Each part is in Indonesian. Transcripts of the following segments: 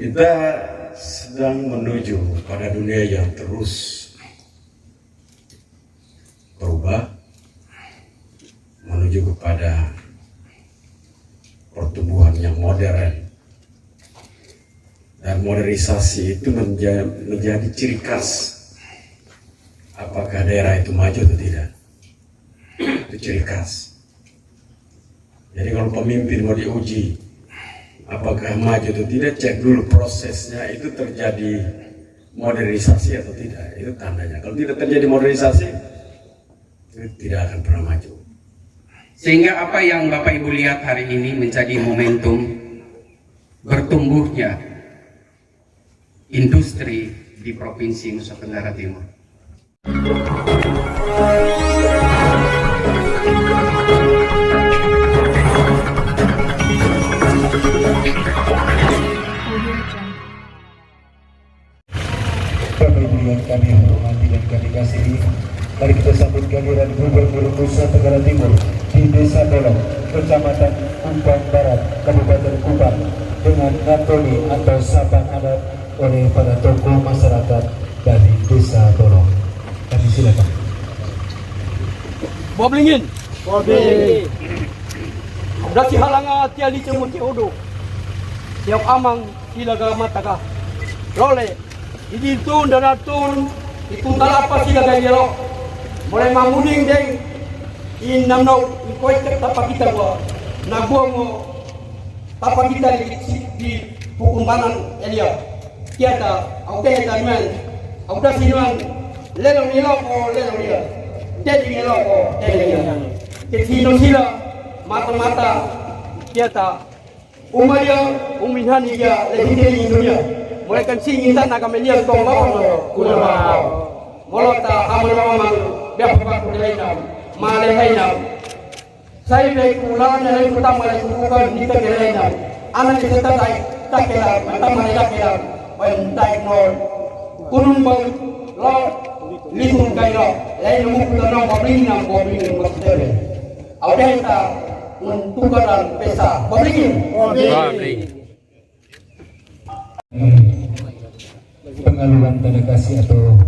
Kita sedang menuju pada dunia yang terus berubah, menuju kepada pertumbuhan yang modern. Dan modernisasi itu menjadi ciri khas apakah daerah itu maju atau tidak. Itu ciri khas. Jadi kalau pemimpin mau diuji apakah maju atau tidak, cek dulu prosesnya itu terjadi modernisasi atau tidak. Itu tandanya. Kalau tidak terjadi modernisasi, itu tidak akan pernah maju. Sehingga apa yang Bapak Ibu lihat hari ini menjadi momentum bertumbuhnya industri di Provinsi Nusa Tenggara Timur. Bapak Ibu yang kami hormati dan kami kasihi, mari kita sambut kehadiran Gubernur Nusa Tenggara Timur di Desa Dolong, Kecamatan Kupang Barat, Kabupaten Kupang, dengan ngatoni atau sapaan adat oleh para tokoh masyarakat dari Desa Dolong. Kami silakan. Boblingin. Dati halanga tiali cemut odo. Tiap amang silaga mataka. Role. Idi tun daratun itu talapa silaga yelo. Mulai mamuning deng in namno ikoi tapa kita gua. Nabuang mo tapa kita di hukumanan elia. Tiada au teh taliman. Au dah sinuan lelong nilong o lelong nilong. Jadi ngelok o jadi ngelok. Ketino sila mata-mata tiada. Umaria uminhan dia lehide dunia. Mulai kan singin tan agak melihat tong bawang kulama. Molota amal mamang dia bapak kulena malehena. Saya baik ulang dari pertama dari bukan di kelena. Anak kita tak kela pertama tak kela. Bantai nol. Kunun bau lo limun kairo lain lumuk tanong babling maksudnya. Audah kita mentukaran pesa babling. Pengaluan tanda kasih atau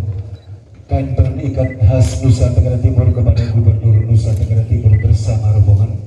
kanton ikat khas Nusa Tenggara Timur kepada Gubernur Nusa Tenggara Timur bersama rombongan.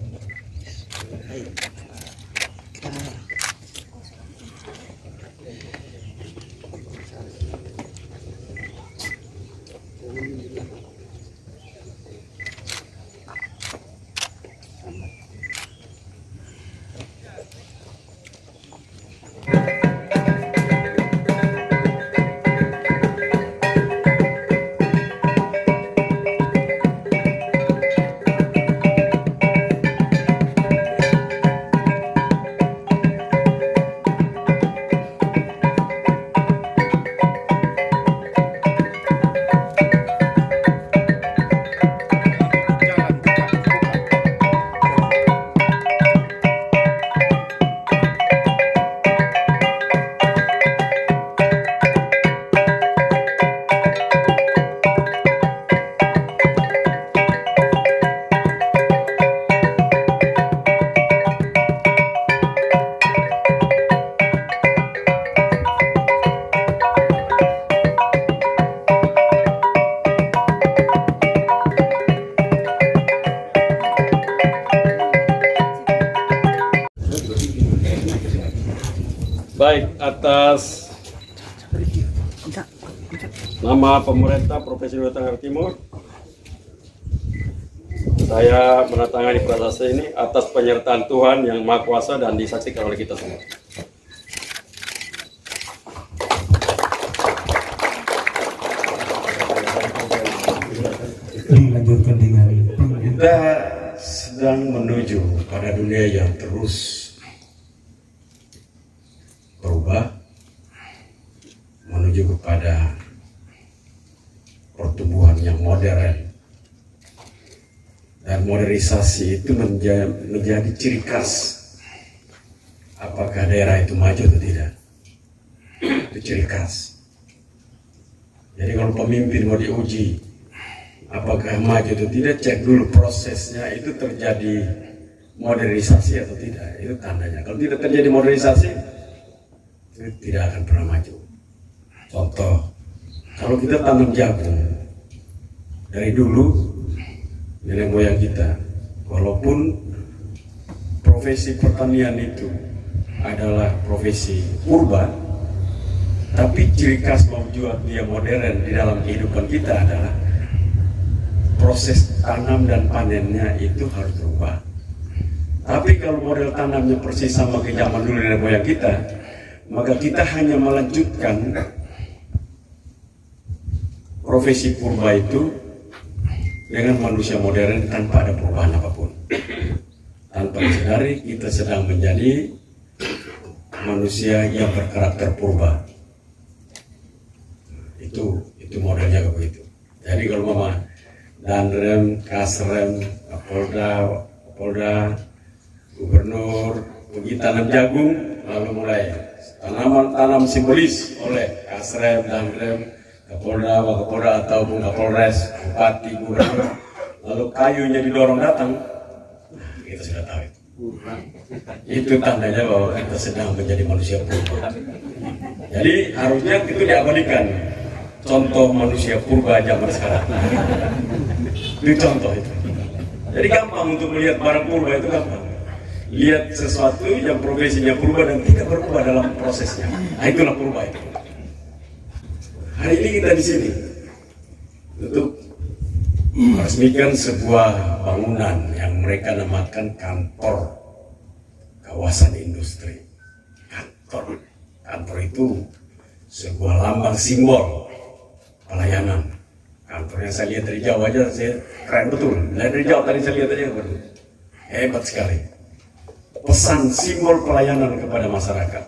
Baik, atas nama pemerintah Provinsi Nusa Tenggara Timur, saya menandatangani prasasti ini atas penyertaan Tuhan yang Maha Kuasa dan disaksikan oleh kita semua. Dilanjutkan dengan Kita sedang menuju pada dunia yang terus berubah, menuju kepada pertumbuhan yang modern. Dan modernisasi itu menjadi ciri khas apakah daerah itu maju atau tidak. Itu ciri khas. Jadi kalau pemimpin mau diuji apakah maju atau tidak, cek dulu prosesnya itu terjadi modernisasi atau tidak. Itu tandanya. Kalau tidak terjadi modernisasi, itu tidak akan pernah maju. Contoh, kalau kita tanam jagung dari dulu nenek moyang kita, walaupun profesi pertanian itu adalah profesi purba, tapi ciri khas membuat dia modern di dalam kehidupan kita adalah proses tanam dan panennya itu harus berubah. Tapi kalau model tanamnya persis sama ke zaman dulu nenek moyang kita, maka kita hanya melanjutkan profesi purba itu dengan manusia modern tanpa ada perubahan apapun. Tanpa disadari kita sedang menjadi manusia yang berkarakter purba. Itu modelnya begitu. Jadi kalau mama Danrem, Kasrem, Kapolda, Gubernur pergi tanam jagung, lalu mulai tanam simbolis oleh Kasrem, Danrem, Kapolda, Wakapolda ataupun Kapolres, Bupati, Gubernur, lalu kayunya didorong datang, kita sudah tahu itu. Itu tandanya bahwa kita sedang menjadi manusia purba. Jadi harusnya itu diabadikan. Contoh manusia purba zaman sekarang. Itu contoh itu. Jadi gampang untuk melihat barang purba itu gampang. Lihat sesuatu yang profesinya purba dan tidak berubah dalam prosesnya. Nah, itulah purba itu. Hari ini kita di sini untuk meresmikan sebuah bangunan yang mereka namakan kantor kawasan industri. Kantor itu sebuah lambang simbol pelayanan. Kantor yang saya lihat dari jauh aja, saya keren betul. Dari jauh tadi saya lihat aja betul. Hebat sekali. Pesan simbol pelayanan kepada masyarakat.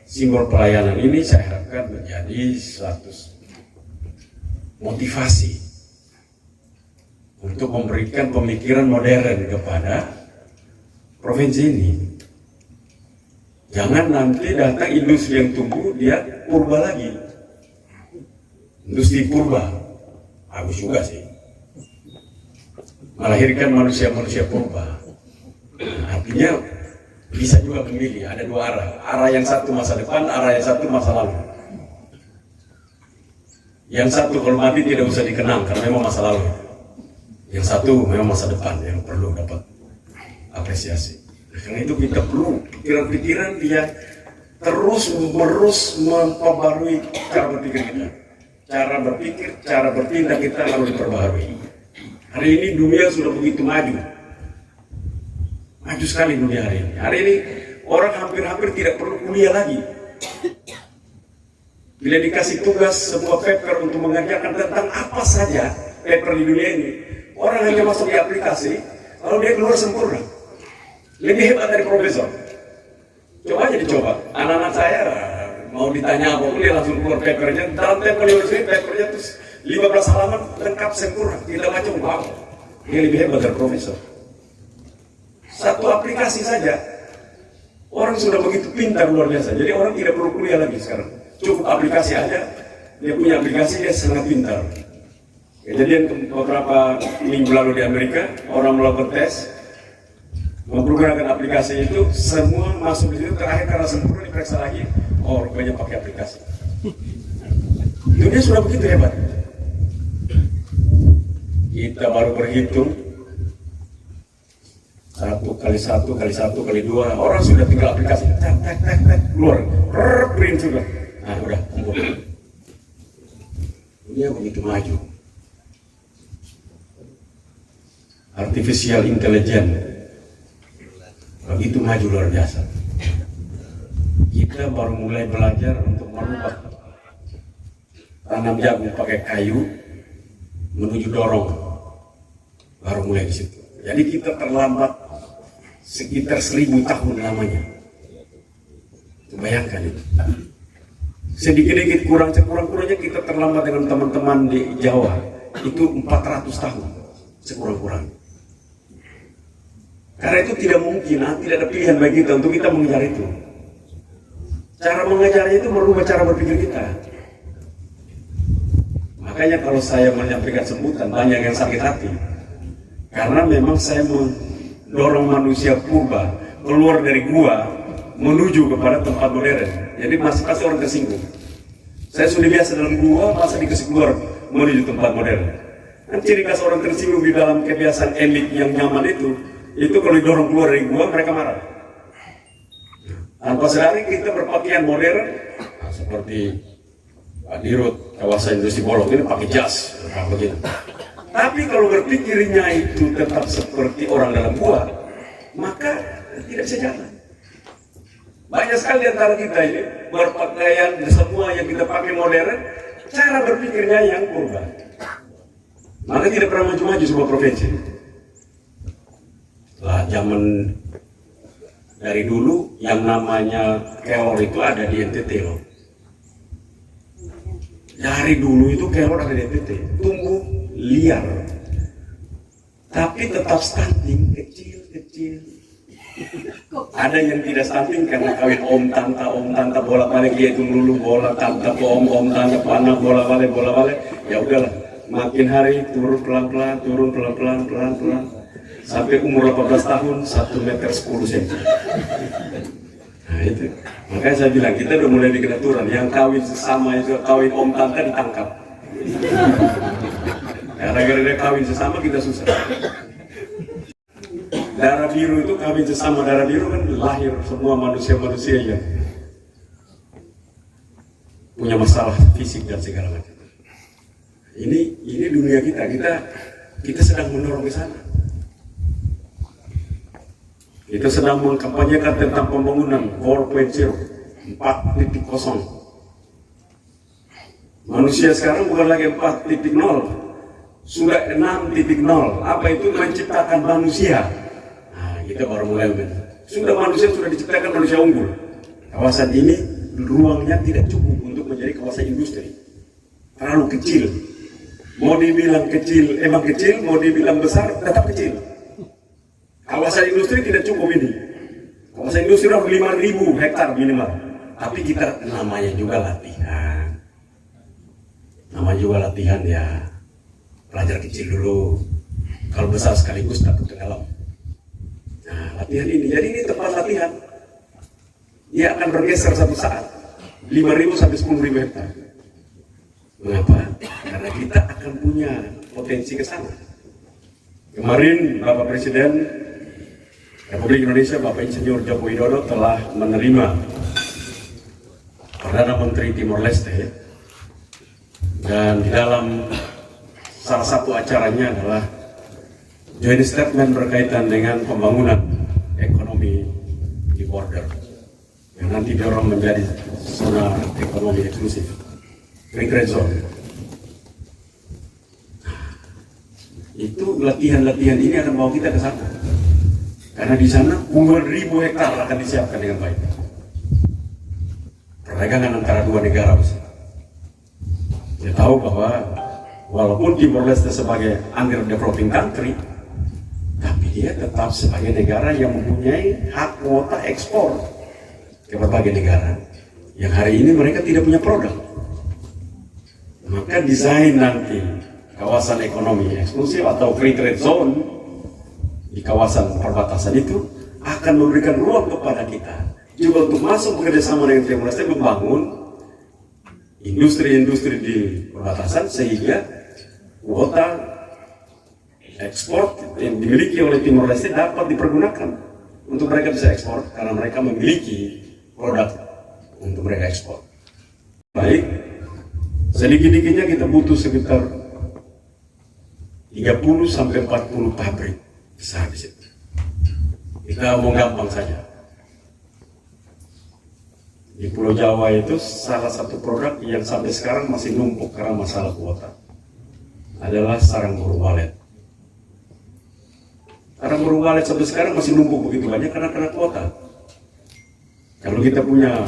Simbol pelayanan ini saya harapkan menjadi suatu motivasi untuk memberikan pemikiran modern kepada provinsi ini. Jangan nanti datang industri yang tumbuh, dia purba lagi. Industri purba, bagus juga sih. Melahirkan manusia-manusia purba. Artinya bisa juga memilih, ada dua arah. Arah yang satu masa depan, arah yang satu masa lalu. Yang satu kalau mati tidak usah dikenang, karena memang masa lalu. Yang satu memang masa depan yang perlu dapat apresiasi. Karena itu kita perlu pikiran-pikiran dia terus-menerus memperbarui cara berpikir kita. Cara berpikir, cara bertindak kita harus diperbaharui. Hari ini dunia sudah begitu maju. Maju sekali dunia hari ini. Hari ini orang hampir-hampir tidak perlu kuliah lagi. Bila dikasih tugas sebuah paper untuk mengerjakan tentang apa saja paper di dunia ini, orang hanya masuk di aplikasi, lalu dia keluar sempurna. Lebih hebat dari profesor. Coba aja dicoba. Anak-anak saya mau ditanya apapun dia langsung keluar papernya. Dalam paper universitas papernya terus 15 halaman lengkap sempurna. Tidak macam wow. Dia lebih hebat dari profesor. Satu aplikasi saja orang sudah begitu pintar luar biasa. Jadi orang tidak perlu kuliah lagi sekarang. Cukup aplikasi aja. Dia punya aplikasi, dia sangat pintar. Kejadian beberapa minggu lalu di Amerika, orang melakukan tes, mempergunakan aplikasi itu, semua masuk di situ, terakhir karena sempurna diperiksa lagi, oh rupanya pakai aplikasi. Dunia sudah begitu hebat. Kita baru berhitung 1 kali 1 kali 1 kali 2, orang sudah tinggal aplikasi, tek keluar, print sudah. Nah udah, kumpul. Dunia begitu maju. Artificial intelligence begitu maju luar biasa. Kita baru mulai belajar untuk merubah tanam jagung pakai kayu menuju dorong, baru mulai di situ. Jadi kita terlambat sekitar 1000 tahun lamanya. Bayangkan itu. Sedikit-sedikit kurang-kurangnya kita terlambat dengan teman-teman di Jawa itu 400 tahun sekurang-kurangnya. Karena itu tidak mungkin, tidak ada pilihan bagi kita untuk kita mengejar itu. Cara mengejarnya itu merubah cara berpikir kita. Makanya kalau saya menyampaikan sebutan, banyak yang sakit hati. Karena memang saya mendorong manusia purba keluar dari gua menuju kepada tempat modern. Jadi masih pasti orang tersinggung. Saya sudah biasa dalam gua, masa dikasih keluar menuju tempat modern. Kan ciri khas orang tersinggung di dalam kebiasaan elit yang nyaman itu kalau didorong keluar dari gua mereka marah. Tanpa sadari kita berpakaian modern, nah, seperti Pak Dirut, kawasan industri Bolong ini pakai jas, begitu. Tapi kalau berpikirnya itu tetap seperti orang dalam gua, maka tidak bisa jalan. Banyak sekali di antara kita ini berpakaian semua yang kita pakai modern, cara berpikirnya yang purba. Maka tidak pernah maju-maju sebuah provinsi. Lah zaman dari dulu yang namanya kelor itu ada di NTT loh. Dari dulu itu kelor ada di NTT, tumbuh liar, tapi tetap stunting kecil. Ada yang tidak stunting karena kawin om tante bolak-balik dia itu dulu bola tante om tante anak bola-balik. Ya udahlah, makin hari turun pelan-pelan sampai umur 18 tahun 1 meter 10 cm. Nah itu, makanya saya bilang kita udah mulai bikin aturan yang kawin sesama itu kawin om tante ditangkap. Gara-gara dia kawin sesama kita susah. Darah biru itu kawin sesama darah biru kan lahir semua manusia yang punya masalah fisik dan segala macam. Ini dunia kita sedang mendorong ke sana. Kita sedang mengkampanyekan tentang pembangunan 4.0, 4.0. Manusia sekarang bukan lagi 4.0, sudah 6.0. Apa itu menciptakan manusia? Nah, kita baru mulai. Manusia sudah diciptakan manusia unggul. Kawasan ini ruangnya tidak cukup untuk menjadi kawasan industri. Terlalu kecil. Mau dibilang kecil, emang kecil. Mau dibilang besar, tetap kecil. Kawasan industri tidak cukup ini. Kawasan industri sudah 5.000 hektar minimal. Tapi kita namanya juga latihan. Namanya juga latihan ya. Pelajar kecil dulu. Kalau besar sekaligus takut tenggelam. Nah, latihan ini. Jadi ini tempat latihan. Dia akan bergeser satu saat. 5.000 sampai 10.000 hektar. Mengapa? Karena kita akan punya potensi ke sana. Kemarin Bapak Presiden Republik Indonesia Bapak Insinyur Joko Widodo telah menerima Perdana Menteri Timor Leste, dan di dalam salah satu acaranya adalah joint statement berkaitan dengan pembangunan ekonomi di border yang nanti dorong menjadi zona ekonomi eksklusif, free trade zone. Itu latihan-latihan ini akan bawa kita ke sana. Karena di sana puluhan ribu hektar akan disiapkan dengan baik. Perdagangan antara dua negara. Kita tahu bahwa walaupun Timor Leste sebagai underdeveloping country, tapi dia tetap sebagai negara yang mempunyai hak kuota ekspor ke berbagai negara yang hari ini mereka tidak punya produk. Maka desain nanti kawasan ekonomi eksklusif atau free trade zone di kawasan perbatasan itu akan memberikan ruang kepada kita juga untuk masuk bekerjasama dengan Timor Leste membangun industri-industri di perbatasan sehingga kuota ekspor yang dimiliki oleh Timor Leste dapat dipergunakan untuk mereka bisa ekspor karena mereka memiliki produk untuk mereka ekspor. Baik, sedikit-sedikitnya kita butuh sekitar 30 sampai 40 pabrik besar di situ. Kita mau gampang saja. Di Pulau Jawa itu salah satu produk yang sampai sekarang masih numpuk karena masalah kuota adalah sarang burung walet. Sarang burung walet sampai sekarang masih numpuk begitu banyak karena kuota. Kalau kita punya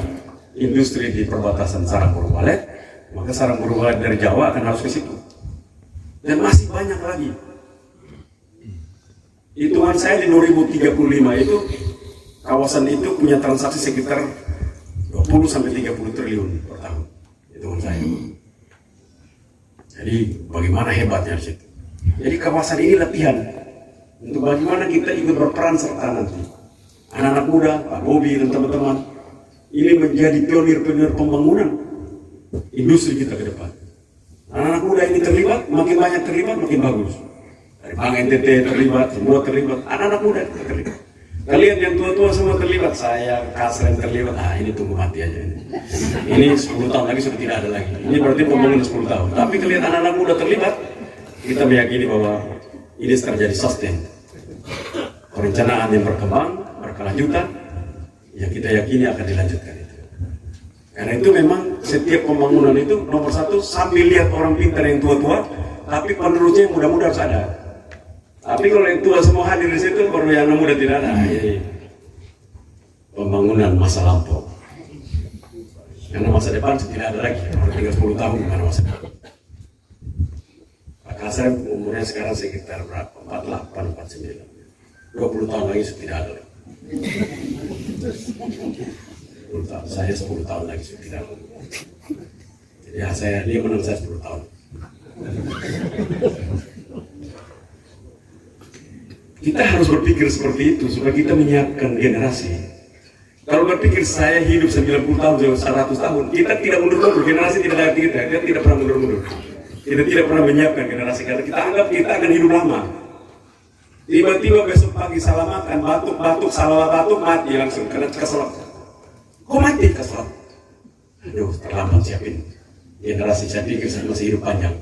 industri di perbatasan sarang burung walet, maka sarang burung walet dari Jawa akan harus ke situ. Dan masih banyak lagi. Hitungan saya di 2035 itu kawasan itu punya transaksi sekitar 20 sampai 30 triliun per tahun. Hitungan saya. Jadi bagaimana hebatnya di situ. Jadi kawasan ini latihan untuk bagaimana kita ikut berperan serta nanti anak-anak muda, Pak Bobi dan teman-teman, ini menjadi pionir-pionir pembangunan industri kita ke depan. Anak-anak muda ini terlibat, makin banyak terlibat, makin bagus. Dari Bank NTT terlibat, semua terlibat, anak-anak muda terlibat. Kalian yang tua-tua semua terlibat, saya, Kasren terlibat, ini tunggu mati aja. Ini 10 tahun lagi sudah tidak ada lagi. Ini berarti pembangunan 10 tahun. Tapi kalian anak-anak muda terlibat, kita meyakini bahwa ini terjadi sustain. Perencanaan yang berkembang, berkelanjutan, yang kita yakini akan dilanjutkan itu. Karena itu memang setiap pembangunan itu nomor satu sambil lihat orang pintar yang tua-tua, tapi penerusnya yang muda-muda harus ada. Tapi kalau yang tua semua hadir di situ, baru yang muda tidak ada. Jadi pembangunan masa lampau. Karena masa depan tidak ada lagi. Baru tinggal 10 tahun mana masa depan. Pak Kasem umurnya sekarang sekitar berapa? 48, 49. 20 tahun lagi sudah tidak ada lagi. 10 tahun. Saya 10 tahun lagi sudah tidak ada. Jadi dia menang saya 10 tahun. Kita harus berpikir seperti itu supaya kita menyiapkan generasi. Kalau berpikir saya hidup 90 tahun, 100 tahun, kita tidak mundur-mundur, generasi tidak ada kita tidak pernah mundur-mundur. Kita tidak pernah menyiapkan generasi karena kita anggap kita akan hidup lama. Tiba-tiba besok pagi salah makan, batuk-batuk, salah batuk, mati langsung karena keselak. Kok mati keselak? Aduh, terlambat siapin. Generasi saya pikir saya masih hidup panjang.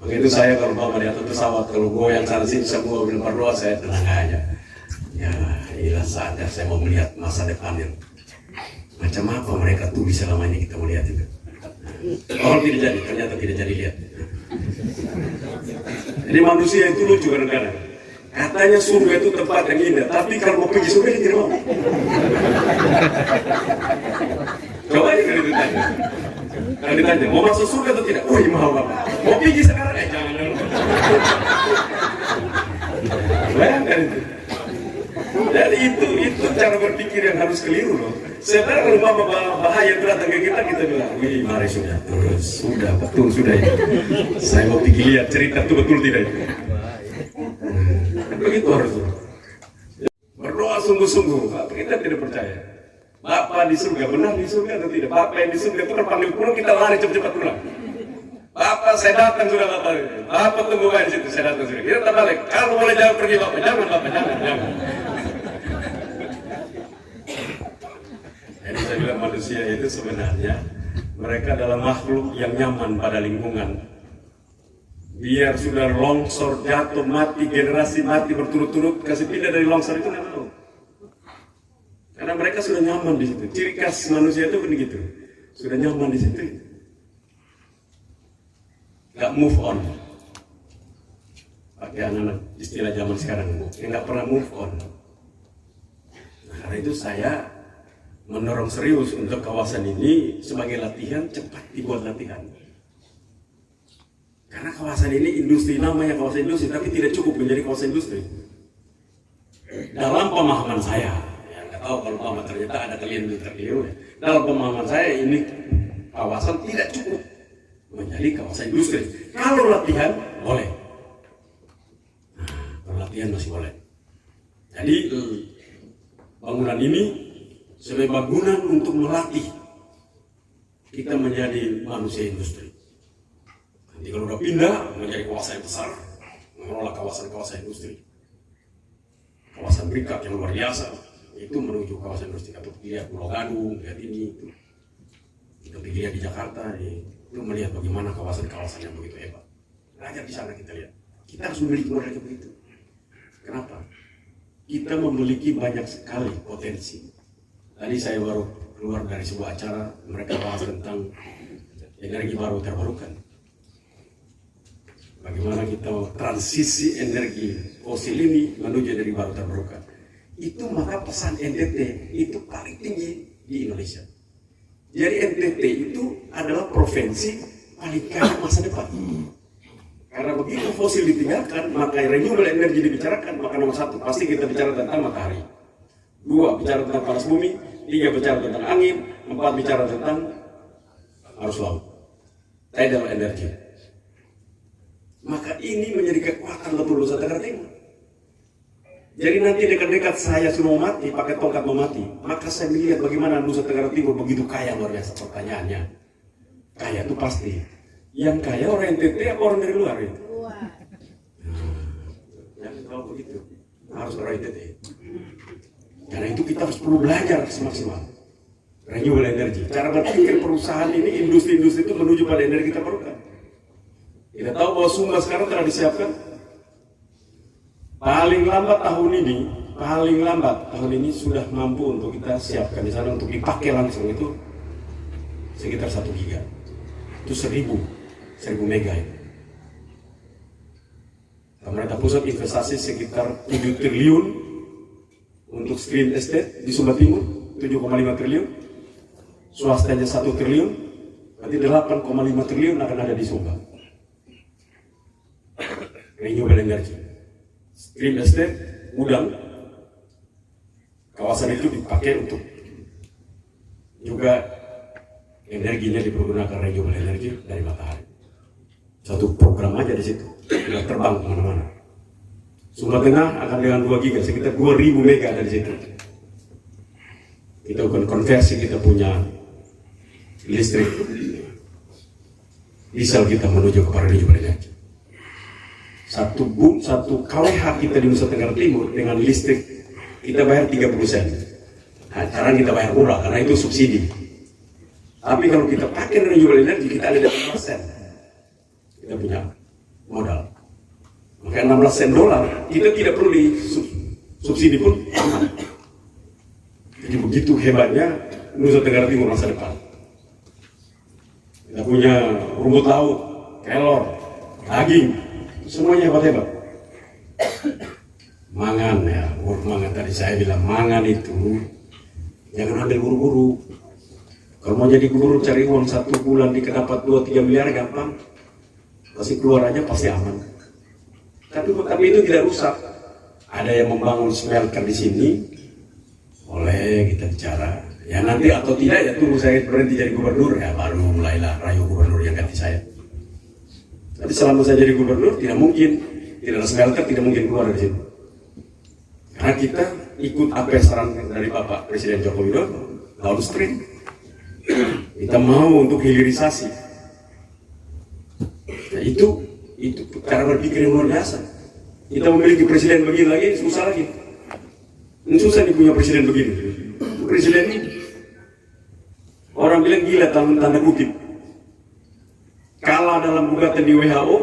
Begitu saya kalau bawa di atas pesawat, kalau goyang sana sini semua bilang berdoa, saya tenang aja. Ya, inilah saatnya saya mau melihat masa depannya. Macam apa mereka tuh bisa lama ini kita melihat juga. Kalau tidak jadi, ternyata tidak jadi lihat. Jadi manusia itu lucu kadang-kadang. Katanya surga itu tempat yang indah, tapi kalau mau pergi surga dia tidak mau. Coba aja kalau ditanya. Kalau ditanya, mau masuk surga atau tidak? Oh iya mau Bapak. Mau pergi sekarang? Jangan dulu. Bayangkan itu. Jadi itu cara berpikir yang harus keliru loh. Sebenarnya kalau Bapak bahaya itu datang ke kita bilang, wih mari sudah, terus sudah betul sudah itu. Saya mau pergi lihat cerita itu betul tidak itu. Begitu harus berdoa sungguh-sungguh. Kita tidak percaya. Bapak di surga, benar di surga atau tidak? Bapak yang di surga itu terpanggil pulang, kita lari cepat-cepat pulang. Bapak saya datang sudah Bapak. Bapak tunggu di situ, saya datang sudah. Kita balik. Kalau boleh jangan pergi Bapak, jangan Bapak, jangan. Jadi saya bilang manusia itu sebenarnya mereka adalah makhluk yang nyaman pada lingkungan. Biar sudah longsor, jatuh, mati, generasi mati berturut-turut, kasih pindah dari longsor itu nggak mau. Karena mereka sudah nyaman di situ. Ciri khas manusia itu begitu, sudah nyaman di situ. Gak move on. Pakai anak-anak istilah zaman sekarang, nggak pernah move on. Nah, karena itu saya mendorong serius untuk kawasan ini sebagai latihan, cepat dibuat latihan. Karena kawasan ini industri, namanya kawasan industri, tapi tidak cukup menjadi kawasan industri. Dalam pemahaman saya, ya nggak tahu kalau pemahaman ternyata ada kalian yang terkeliru ya. Dalam pemahaman saya ini kawasan tidak cukup menjadi kawasan industri. Kalau latihan boleh, kalau latihan masih boleh. Jadi bangunan ini sebagai bangunan untuk melatih kita menjadi manusia industri. Nanti kalau udah pindah menjadi kawasan yang besar, mengelola kawasan-kawasan industri, kawasan berikat yang luar biasa, itu menuju kawasan industri. Atau lihat Pulau Gadung, lihat ini, itu. Kita pergi lihat di Jakarta, itu melihat bagaimana kawasan-kawasan yang begitu hebat. Belajar di sana kita lihat. Kita harus memiliki mereka begitu. Kenapa? Kita memiliki banyak sekali potensi. Tadi saya baru keluar dari sebuah acara, mereka bahas tentang energi baru terbarukan. Bagaimana kita transisi energi fosil ini menuju energi baru terbarukan. Itu maka pesan NTT itu paling tinggi di Indonesia. Jadi NTT itu adalah provinsi paling kaya masa depan. Karena begitu fosil ditinggalkan, maka renewable energi dibicarakan, maka nomor satu pasti kita bicara tentang matahari. 2 bicara tentang panas bumi, 3 bicara tentang angin, 4 bicara tentang arus laut, tidal energy. Maka ini menjadi kekuatan betul Nusa Tenggara Timur. Jadi nanti dekat-dekat saya sudah mau mati, pakai tongkat mau mati, maka saya melihat bagaimana Nusa Tenggara Timur begitu kaya luar biasa. Pertanyaannya, kaya itu pasti. Yang kaya orang NTT apa orang dari luar itu? Jangan tahu begitu. Harus orang NTT. Karena itu kita harus perlu belajar semaksimal. Renewable energy. Cara berpikir perusahaan ini, industri-industri itu menuju pada energi terbarukan. Kita tahu bahwa Sumba sekarang telah disiapkan. Paling lambat tahun ini sudah mampu untuk kita siapkan di sana untuk dipakai langsung itu sekitar 1 giga. Itu 1000 mega itu. Pemerintah pusat investasi sekitar 7 triliun untuk stream estate di Sumba Timur, 7,5 triliun. Swastanya 1 triliun, berarti 8,5 triliun akan ada di Sumba. Renewable energy. Stream estate, gudang, kawasan itu dipakai untuk juga energinya dipergunakan renewable energy dari matahari. Satu program aja di situ, sudah terbang kemana-mana. Sumba Tengah akan dengan 2 giga, sekitar 2000 mega ada di situ. Kita akan konversi, kita punya listrik diesel kita menuju kepada renewable energy. Satu kWh kita di Nusa Tenggara Timur dengan listrik kita bayar 30 sen. Nah, sekarang kita bayar murah karena itu subsidi. Tapi kalau kita pakai renewable energy kita ada 18 sen. Kita punya modal. Maka 16 sen dolar kita tidak perlu di subsidi pun aman. Jadi begitu hebatnya Nusa Tenggara Timur masa depan. Kita punya rumput laut, kelor, daging, semuanya hebat-hebat. Mangan ya, mangan tadi saya bilang mangan itu jangan ambil buru-buru. Kalau mau jadi guru cari uang 1 bulan dapat 2-3 miliar gampang. Pasti keluar aja pasti aman. Tapi itu tidak rusak. Ada yang membangun smelter di sini, boleh kita bicara. Ya nanti atau tidak ya tunggu saya berhenti jadi gubernur ya baru mulailah rayu gubernur yang ganti saya. Tapi selama saya jadi gubernur tidak mungkin, tidak ada smelter, tidak mungkin keluar dari sini. Karena kita ikut apa yang saran dari Bapak Presiden Joko Widodo, lalu stream. Kita mau untuk hilirisasi. Nah, itu cara berpikir yang luar biasa. Kita memiliki presiden begini lagi susah lagi. Ini susah nih punya presiden begini. Presiden ini orang bilang gila tanda kutip. Kalah dalam gugatan di WHO,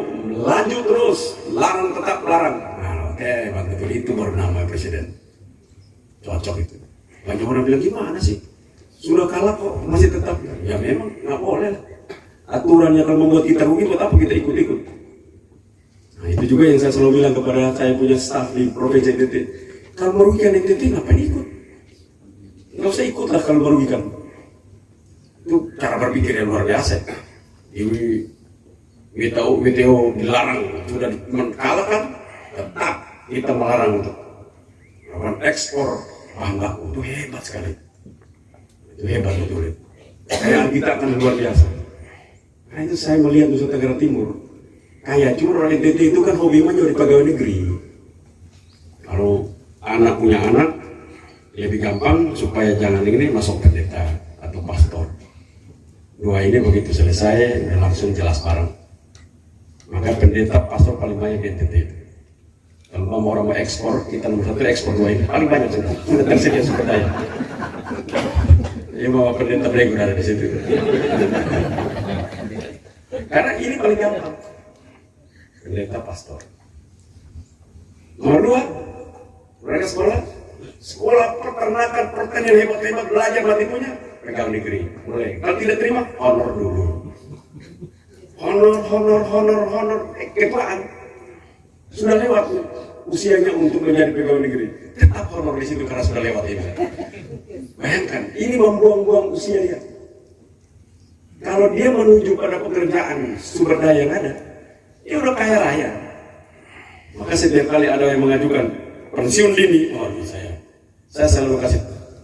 lanjut terus, larang tetap larang. Nah, oke, betul itu baru nama presiden. Cocok itu. Banyak orang bilang gimana sih? Sudah kalah kok masih tetap? Ya memang nggak boleh. Aturan yang akan membuat kita rugi, buat apa kita ikut-ikut? Nah itu juga yang saya selalu bilang kepada saya punya staf di Provinsi NTT. Kalau merugikan NTT ngapain ikut? Nggak usah ikutlah kalau merugikan. Itu cara berpikir yang luar biasa. WTO dilarang, sudah dikalahkan, tetap kita melarang untuk melakukan ekspor bahan baku. Itu hebat sekali. Itu hebat betul. Kekayaan kita akan luar biasa. Karena itu saya melihat Nusa Tenggara Timur kaya, cuma orang NTT itu kan hobi menjadi pegawai negeri. Kalau anak punya anak lebih gampang supaya jangan ini masuk pendeta atau pastor. Dua ini begitu selesai dan langsung jelas bareng. Maka pendeta pastor paling banyak di NTT itu. Kalau mau orang mau ekspor, kita nomor 1 ekspor 2 ini paling banyak sudah tersedia sumber daya. Ya bawa pendeta beliau ada di situ. Karena ini paling gampang. Pendeta pastor. Nomor 2, mereka sekolah peternakan, pertanian hebat-hebat, belajar mati punya, pegawai negeri. Mulai. Kalau tidak terima, honor dulu. Honor, ketuaan. Sudah lewat usianya untuk menjadi pegawai negeri. Tetap honor di situ karena sudah lewat ini. Bayangkan, ini membuang-buang usia dia. Kalau dia menuju pada pekerjaan sumber daya yang ada, dia udah kaya raya. Maka setiap kali ada yang mengajukan pensiun dini, oh ini saya selalu kasih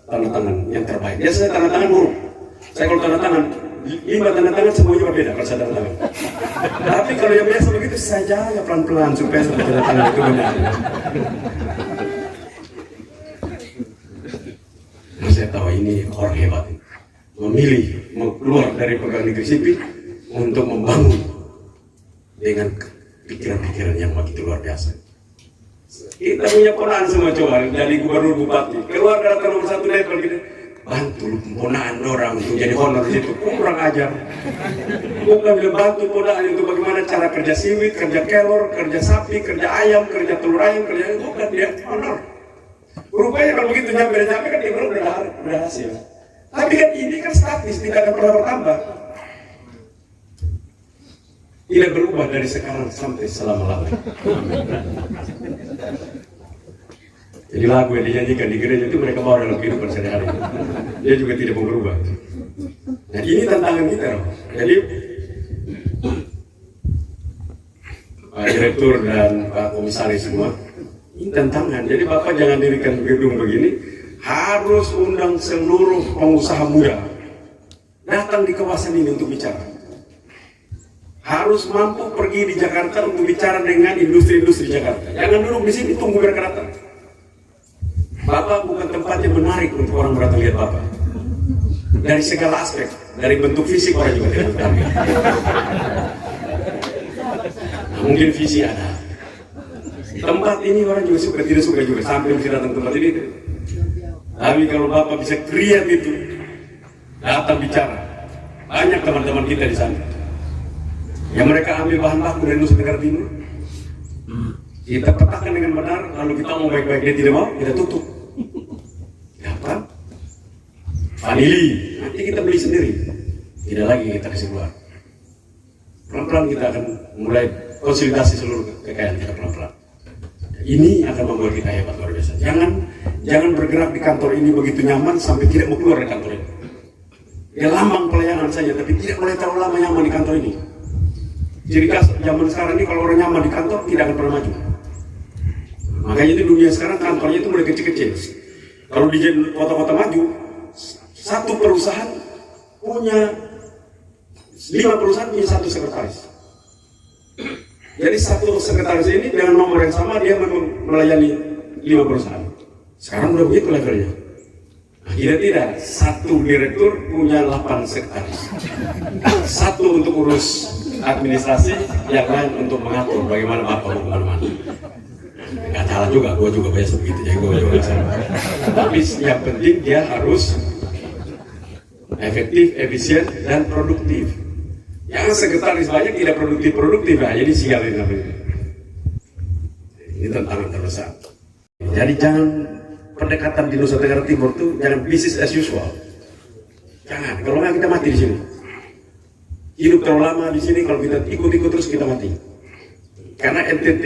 tanda tangan yang terbaik. Biasanya tanda tangan buruk. Saya kalau tanda tangan, 5 tanda tangan semuanya berbeda kalau saya tanda tangan. Tapi kalau yang biasa begitu, saya jaga pelan-pelan supaya tanda tangan itu benar. ini orang hebat, memilih keluar dari pegawai negeri sipil untuk membangun dengan pikiran-pikiran yang begitu luar biasa. Kita punya ponaan semua, coba dari gubernur bupati keluar data nomor 1 level gitu, bantu ponaan orang untuk jadi honor di situ, kurang ajar. Bukan bilang bantu ponaan itu bagaimana cara kerja siwit, kerja kelor, kerja sapi, kerja ayam, kerja telur ayam, kerja bukan dia honor. Rupanya kalau begitu nyampe kan dia belum udah hasil. Tapi kan ini kan statis, tidak akan pernah bertambah. Tidak berubah dari sekarang sampai selama-lamanya. Jadi lagu yang dinyanyikan di gereja itu mereka bawa dalam kehidupan sehari-hari. Dia juga tidak mau berubah. Nah ini tantangan kita. Jadi Pak Direktur dan Pak Komisaris semua, ini tantangan. Jadi Bapak jangan dirikan gedung begini, harus undang seluruh pengusaha muda datang di kawasan ini untuk bicara. Harus mampu pergi di Jakarta untuk bicara dengan industri-industri Jakarta. Jangan duduk di sini tunggu mereka datang. Bapak bukan tempat yang menarik untuk orang datang lihat Bapak. Dari segala aspek, dari bentuk fisik orang juga tidak tertarik. Nah, mungkin visi ada. Tempat ini orang juga suka, tidak suka juga sampai bisa datang tempat ini. Tapi kalau Bapak bisa kreat itu, datang bicara. Banyak teman-teman kita di sana. Yang mereka ambil bahan baku dari Nusa Tenggara Timur, kita petakan dengan benar, lalu kita mau baik-baik, dia tidak mau, kita tutup. Apa? Vanili, nanti kita beli sendiri, tidak lagi kita kasih keluar. Pelan-pelan kita akan mulai konsolidasi seluruh kekayaan kita pelan-pelan. Ini akan membuat kita hebat luar biasa. Jangan bergerak di kantor ini begitu nyaman sampai tidak mau keluar dari kantor ini. Ya lambang pelayanan saja, tapi tidak boleh terlalu lama nyaman di kantor ini. Jadi zaman sekarang ini kalau orang nyaman di kantor tidak akan pernah maju. Makanya itu dunia sekarang kantornya itu mulai kecil-kecil. Kalau di kota-kota maju, satu perusahaan punya 5 perusahaan punya 1 sekretaris. Jadi 1 sekretaris ini dengan nomor yang sama dia melayani 5 perusahaan. Sekarang udah begitu levelnya. Tidak, 1 direktur punya 8 sekretaris. 1 untuk urus administrasi, yang lain untuk mengatur bagaimana Bapak mau kemana-mana. Nggak salah juga, gue juga biasa begitu, jadi gue juga salah. Tapi yang penting dia harus efektif, efisien, dan produktif. Yang sekretaris banyak tidak produktif, nah, jadi sial ini namanya. Ini tantangan terbesar. Jadi jangan pendekatan di Nusa Tenggara Timur itu jangan business as usual. Jangan, kalau nggak kita mati di sini. Hidup terlalu lama di sini, kalau kita ikut-ikut terus kita mati. Karena NTT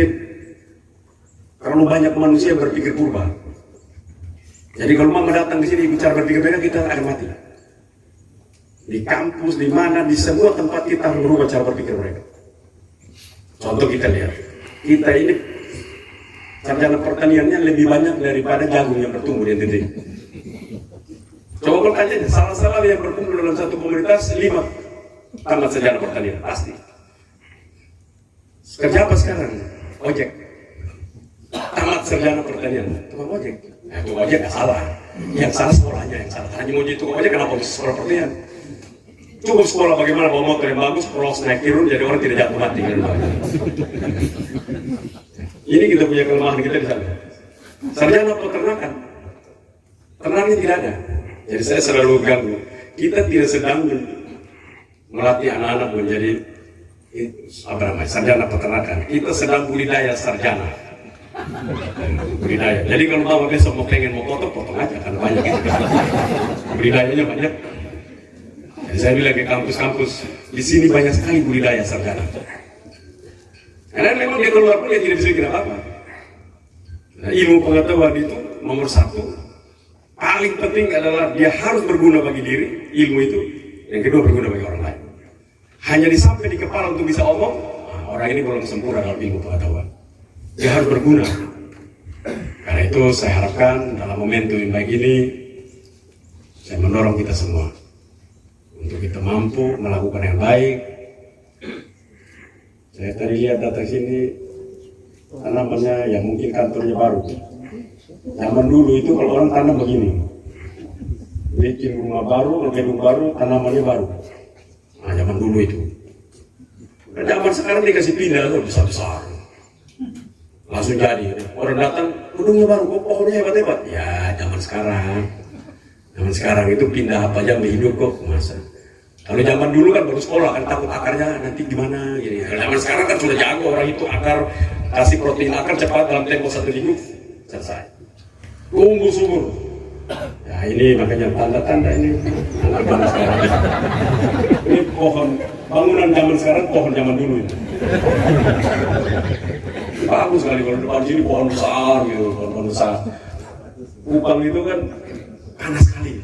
terlalu banyak manusia yang berpikir purba. Jadi kalau mau datang di sini bicara berpikir mereka, kita akan mati. Di kampus, di mana, di semua tempat kita harus merubah cara berpikir mereka. Contoh kita lihat, kita ini sarjana pertaniannya lebih banyak daripada jagung yang bertumbuh di NTT. Coba kalau tanya, salah-salah yang berkumpul dalam satu komunitas 5 tamat sarjana pertanian, pasti. Kerja apa sekarang? Ojek. Tamat sarjana pertanian, tukang ojek. Nah, tukang ojek nggak salah. Yang salah sekolahnya, yang salah. Hanya mau jadi tukang ojek, kenapa harus sekolah pertanian? Cukup sekolah bagaimana bawa motor yang bagus, cross naik turun, jadi orang tidak jatuh mati. Ini kita punya kelemahan kita di sana. Sarjana peternakan, ternaknya tidak ada. Jadi saya selalu ganggu. Kita tidak sedang melatih anak-anak menjadi sarjana peternakan. Kita sedang budidaya sarjana. Budidaya. Jadi kalau Bapak besok mau potong aja, karena banyak itu. Budidayanya banyak. Jadi saya bilang ke kampus-kampus, di sini banyak sekali budidaya sarjana. Karena memang dia keluar pun dia tidak bisa bikin apa-apa. Nah, ilmu pengetahuan itu nomor 1. Paling penting adalah dia harus berguna bagi diri, ilmu itu. Yang kedua berguna bagi orang lain. Hanya disampai di kepala untuk bisa omong, nah, orang ini belum sempurna dalam ilmu pengetahuan. Dia harus berguna. Karena itu saya harapkan dalam momentum yang baik ini, saya mendorong kita semua untuk kita mampu melakukan yang baik. Saya tadi lihat datang sini, tanamannya ya mungkin kantornya baru. Zaman dulu itu kalau orang tanam begini, bikin rumah baru, gedung baru, tanamannya baru. Nah, zaman dulu itu. Nah, zaman sekarang dikasih pindah tuh besar-besar. Langsung jadi. Orang datang, gedungnya baru, kok pohonnya hebat-hebat. Ya, zaman sekarang. Zaman sekarang itu pindah apa aja hidup kok, masa. Kalau zaman dulu kan baru sekolah, kan takut akarnya nanti gimana. Gini. Kalau zaman sekarang kan sudah jago orang itu akar, kasih protein akar cepat dalam tempo 1 minggu, selesai. Tumbuh subur. Ya ini makanya tanda-tanda ini anak zaman sekarang. Ini pohon bangunan zaman sekarang, pohon zaman dulu ini. Bagus sekali kalau depan sini pohon besar gitu, pohon besar. Kupang itu kan panas sekali.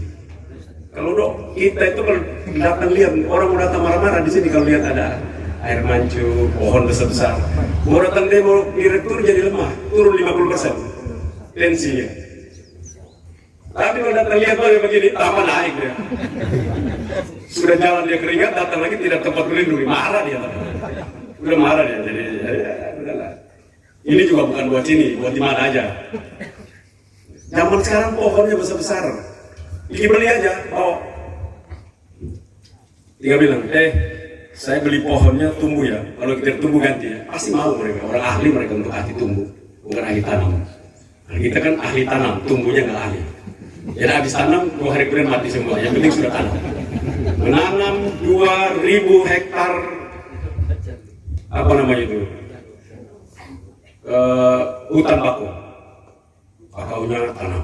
Kalau dok kita itu kalau datang lihat orang mau datang marah-marah di sini kalau lihat ada air mancur, pohon besar-besar. Mau datang demo direktur jadi lemah, turun 50% tensinya. Tapi kalau datang lihat begini, tambah naik dia. Sudah jalan dia keringat, datang lagi tidak tempat berlindung, marah dia. Udah marah dia, jadi ya, udahlah. Ini juga bukan buat sini, buat di mana aja. Zaman sekarang pohonnya besar-besar. Pergi beli aja, bawa. Tinggal bilang, saya beli pohonnya tumbuh ya. Kalau kita tumbuh ganti ya, pasti mau mereka. Orang ahli mereka untuk ahli tumbuh, bukan ahli tanam. Nah, kita kan ahli tanam, tumbuhnya nggak ahli. Jadi habis tanam 2 hari kemudian mati semua. Yang penting sudah tanam. Menanam 2.000 hektar apa namanya itu hutan bakau. Bakaunya tanam.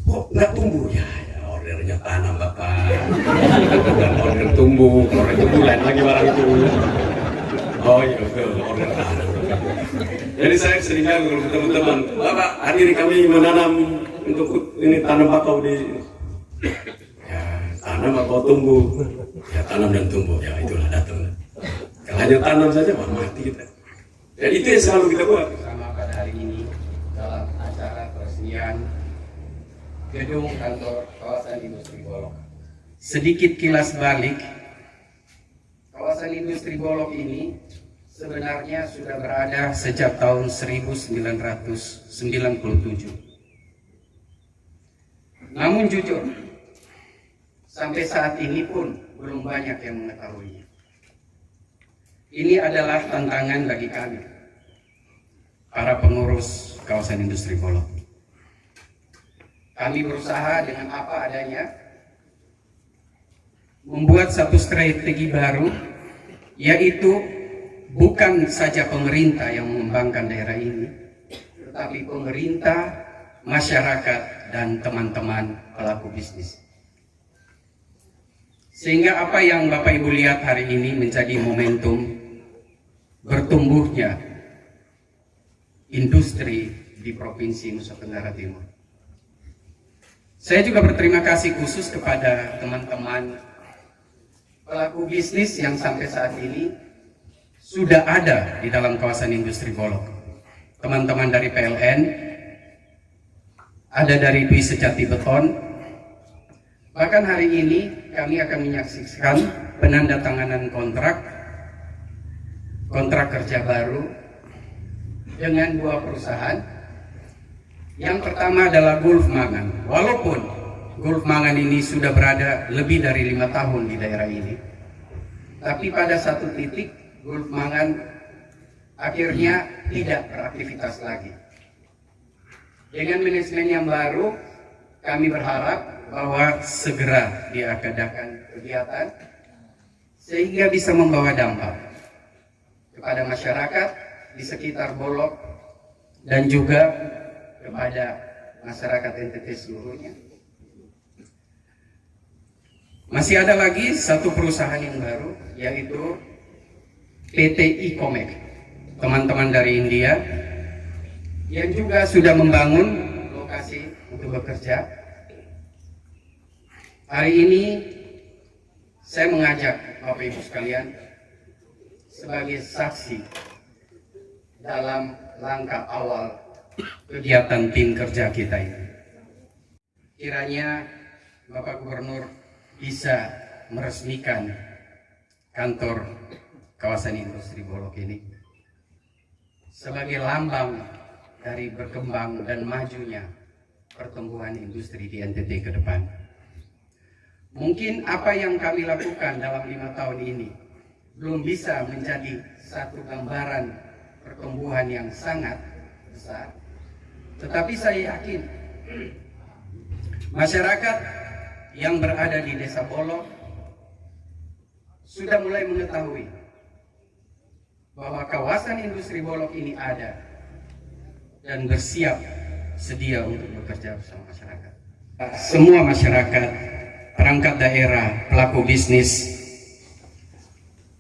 Kok nggak tumbuh ya? Ordernya tanam bapak. Bukan order tumbuh. Order tumbuh lain lagi barang itu. Oh iya betul, order tanam. Jadi saya sering bilang kalau teman-teman, bapak hari ini kami menanam untuk ini tanam bakau di ya tanam bakau tumbuh ya tanam dan tumbuh ya itulah datang. Kalau hanya tanam saja mati kita. Dan itu yang selalu kita buat. Bersama pada hari ini dalam acara peresmian gedung kantor kawasan industri Bolok. Sedikit kilas balik, kawasan industri Bolok ini sebenarnya sudah berada sejak tahun 1997. Namun jujur, sampai saat ini pun belum banyak yang mengetahuinya. Ini adalah tantangan bagi kami, para pengurus kawasan industri Bolok. Kami berusaha dengan apa adanya, membuat satu strategi baru, yaitu bukan saja pemerintah yang mengembangkan daerah ini, tetapi pemerintah, masyarakat, dan teman-teman pelaku bisnis. Sehingga apa yang Bapak Ibu lihat hari ini menjadi momentum bertumbuhnya industri di Provinsi Nusa Tenggara Timur. Saya juga berterima kasih khusus kepada teman-teman pelaku bisnis yang sampai saat ini sudah ada di dalam kawasan industri Bolok. Teman-teman dari PLN, ada dari Dwi Sejati Beton. Bahkan hari ini kami akan menyaksikan penandatanganan kontrak kerja baru dengan 2 perusahaan. Yang pertama adalah Gulf Mangan. Walaupun Gulf Mangan ini sudah berada lebih dari 5 tahun di daerah ini, tapi pada satu titik Gulf Mangan akhirnya tidak beraktivitas lagi. Dengan manajemen yang baru, kami berharap bahwa segera diadakan kegiatan sehingga bisa membawa dampak kepada masyarakat di sekitar Bolok dan juga kepada masyarakat NTT seluruhnya. Masih ada lagi satu perusahaan yang baru, yaitu PT Icomek, teman-teman dari India, yang juga sudah membangun lokasi untuk bekerja. Hari ini saya mengajak Bapak Ibu sekalian sebagai saksi dalam langkah awal kegiatan tim kerja kita ini. Kiranya Bapak Gubernur bisa meresmikan kantor kawasan industri Bolok ini sebagai lambang dari berkembang dan majunya pertumbuhan industri di NTT ke depan. Mungkin apa yang kami lakukan dalam 5 tahun ini belum bisa menjadi satu gambaran pertumbuhan yang sangat besar. Tetapi saya yakin masyarakat yang berada di Desa Bolok sudah mulai mengetahui bahwa kawasan industri Bolok ini ada dan bersiap sedia untuk bekerja bersama masyarakat. Semua masyarakat, perangkat daerah, pelaku bisnis,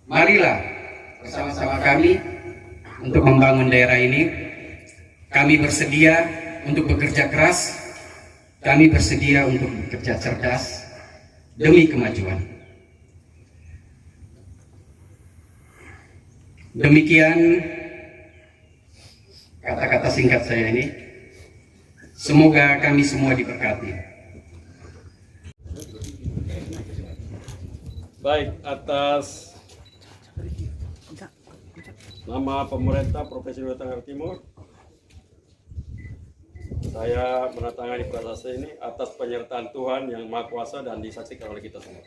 marilah bersama-sama kami untuk membangun daerah ini. Kami bersedia untuk bekerja keras, kami bersedia untuk bekerja cerdas demi kemajuan. Demikian kata-kata singkat saya ini. Semoga kami semua diberkati. Baik, atas nama pemerintah Provinsi Nusa Tenggara Timur, saya menandatangani prasasti ini atas penyertaan Tuhan yang Maha Kuasa dan disaksikan oleh kita semua.